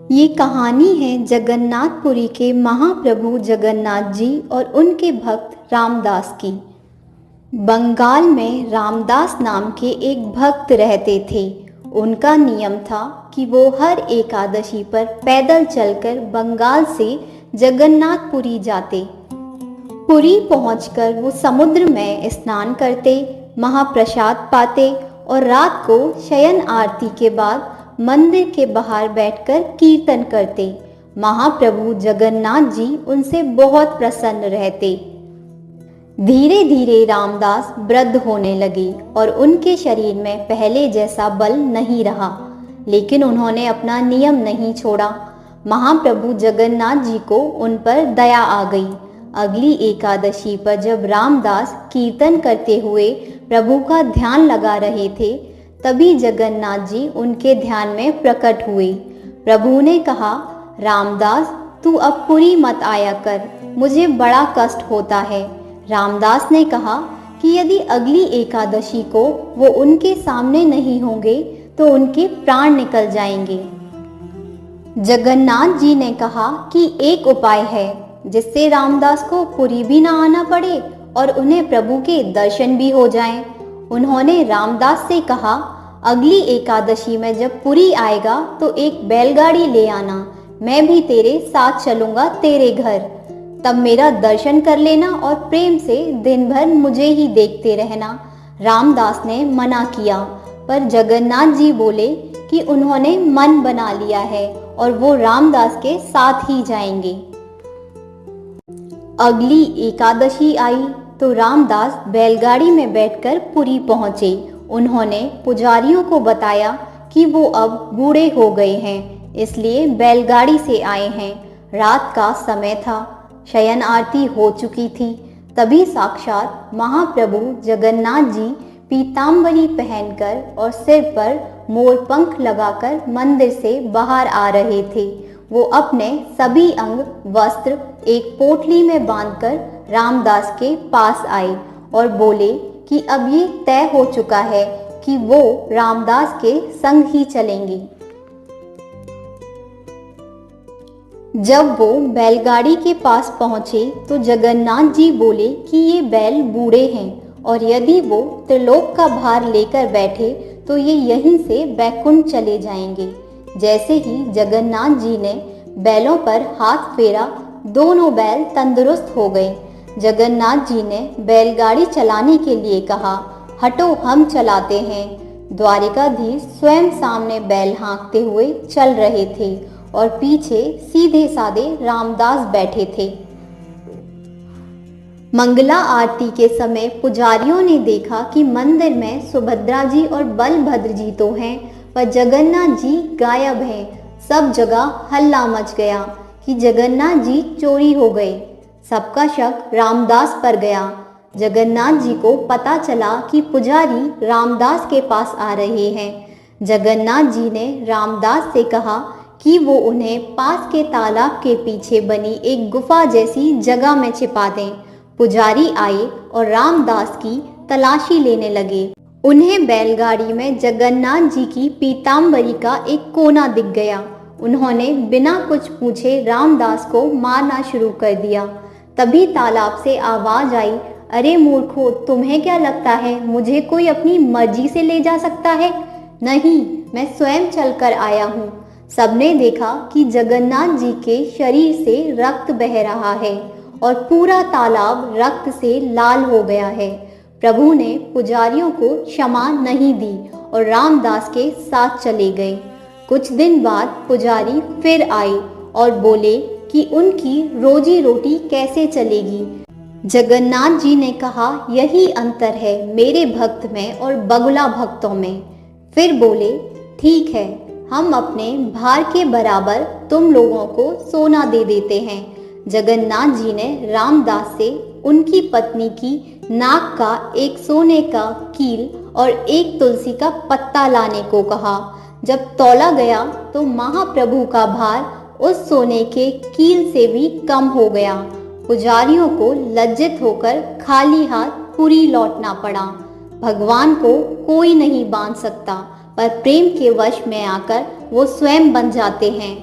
ये कहानी है जगन्नाथपुरी के महाप्रभु जगन्नाथ जी और उनके भक्त रामदास की। बंगाल में रामदास नाम के एक भक्त रहते थे। उनका नियम था कि वो हर एकादशी पर पैदल चलकर बंगाल से जगन्नाथपुरी जाते। पुरी पहुंचकर वो समुद्र में स्नान करते, महाप्रसाद पाते और रात को शयन आरती के बाद मंदिर के बाहर बैठकर कीर्तन करते। महाप्रभु जगन्नाथ जी उनसे बहुत प्रसन्न रहते। धीरे धीरे रामदास वृद्ध होने लगे और उनके शरीर में पहले जैसा बल नहीं रहा, लेकिन उन्होंने अपना नियम नहीं छोड़ा। महाप्रभु जगन्नाथ जी को उन पर दया आ गई। अगली एकादशी पर जब रामदास कीर्तन करते हुए प्रभु का ध्यान लगा रहे थे, तभी जगन्नाथ जी उनके ध्यान में प्रकट हुए। प्रभु ने कहा, रामदास तू अब पुरी मत आया कर, मुझे बड़ा कष्ट होता है। रामदास ने कहा कि यदि अगली एकादशी को वो उनके सामने नहीं होंगे तो उनके प्राण निकल जाएंगे। जगन्नाथ जी ने कहा कि एक उपाय है जिससे रामदास को पुरी भी ना आना पड़े और उन्हें प्रभु के दर्शन भी हो जाएं। उन्होंने रामदास से कहा, अगली एकादशी में जब पुरी आएगा तो एक बैलगाड़ी ले आना, मैं भी तेरे साथ चलूंगा तेरे घर। तब मेरा दर्शन कर लेना और प्रेम से दिन भर मुझे ही देखते रहना। रामदास ने मना किया, पर जगन्नाथ जी बोले कि उन्होंने मन बना लिया है और वो रामदास के साथ ही जाएंगे। अगली एकादशी आई तो रामदास बैलगाड़ी में बैठकर पुरी पहुंचे। उन्होंने पुजारियों को बताया कि वो अब बूढ़े हो गए हैं, इसलिए बैलगाड़ी से आए हैं। रात का समय था, शयन आरती हो चुकी थी। तभी साक्षात महाप्रभु जगन्नाथ जी पीताम्बरी पहनकर और सिर पर मोरपंख लगाकर मंदिर से बाहर आ रहे थे। वो अपने सभी अंग वस्त्र एक पोटली में बांधकर रामदास के पास आए और बोले कि अब ये तय हो चुका है कि वो रामदास के संग ही चलेंगे। जब वो बैलगाड़ी के पास पहुंचे तो जगन्नाथ जी बोले कि ये बैल बूढ़े हैं और यदि वो त्रिलोक का भार लेकर बैठे तो ये यहीं से बैकुंठ चले जाएंगे। जैसे ही जगन्नाथ जी ने बैलों पर हाथ फेरा, दोनों बैल तंदुरुस्त हो गए। जगन्नाथ जी ने बैलगाड़ी चलाने के लिए कहा, हटो हम चलाते हैं। द्वारिकाधीश स्वयं सामने बैल हाँकते हुए चल रहे थे और पीछे सीधे साधे रामदास बैठे थे। मंगला आरती के समय पुजारियों ने देखा कि मंदिर में सुभद्रा जी और बलभद्र जी तो हैं, पर जगन्नाथ जी गायब हैं। सब जगह हल्ला मच गया कि जगन्नाथ जी चोरी हो गए। सबका शक रामदास पर गया। जगन्नाथ जी को पता चला कि पुजारी रामदास के पास आ रहे हैं। जगन्नाथ जी ने रामदास से कहा कि वो उन्हें पास के तालाब के पीछे बनी एक गुफा जैसी जगह में छिपा दें। पुजारी आए और रामदास की तलाशी लेने लगे। उन्हें बैलगाड़ी में जगन्नाथ जी की पीताम्बरी का एक कोना दिख गया। उन्होंने बिना कुछ पूछे रामदास को मारना शुरू कर दिया। तभी तालाब से आवाज आई, अरे मूर्खों, तुम्हें क्या लगता है मुझे कोई अपनी मर्जी से ले जा सकता है? नहीं, मैं स्वयं चलकर आया हूँ। सबने देखा कि जगन्नाथ जी के शरीर से रक्त बह रहा है और पूरा तालाब रक्त से लाल हो गया है। प्रभु ने पुजारियों को क्षमा नहीं दी और रामदास के साथ चले गए। कुछ दिन बाद पुजारी फिर आए और बोले कि उनकी रोजी रोटी कैसे चलेगी। जगन्नाथ जी ने कहा, यही अंतर है मेरे भक्त में और बगुला भक्तों में। फिर बोले, ठीक है, हम अपने भार के बराबर तुम लोगों को सोना दे देते हैं। जगन्नाथ जी ने रामदास से उनकी पत्नी की नाक का एक सोने का कील और एक तुलसी का पत्ता लाने को कहा। जब तौला गया तो महाप्रभु का भार उस सोने के कील से भी कम हो गया। पुजारियों को लज्जित होकर खाली हाथ पुरी लौटना पड़ा। भगवान को कोई नहीं बांध सकता, पर प्रेम के वश में आकर वो स्वयं बन जाते हैं।